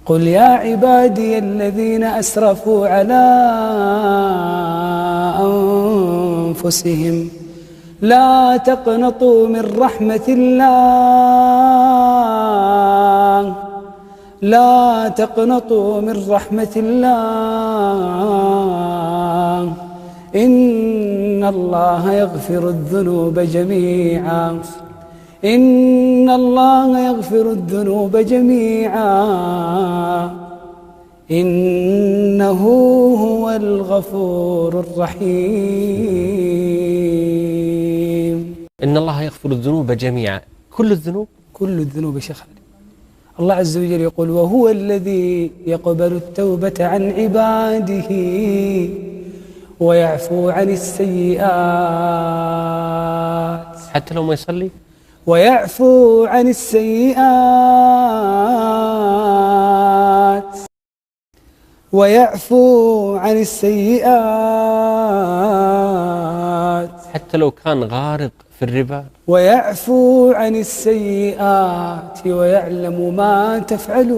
قل يا عبادي الذين أسرفوا على أنفسهم لا تقنطوا من رحمة الله، لا تقنطوا من رحمة الله، إن الله يغفر الذنوب جميعا، إن الله يغفر الذنوب جميعا، إنه هو الغفور الرحيم. إن الله يغفر الذنوب جميعا، كل الذنوب؟ كل الذنوب يا شيخ علي. الله عز وجل يقول وهو الذي يقبل التوبة عن عباده ويعفو عن السيئات، حتى لو ما يصلي؟ ويعفو عن السيئات، ويعفو عن السيئات، حتى لو كان غارق في الربا؟ ويعفو عن السيئات ويعلم ما تفعلون.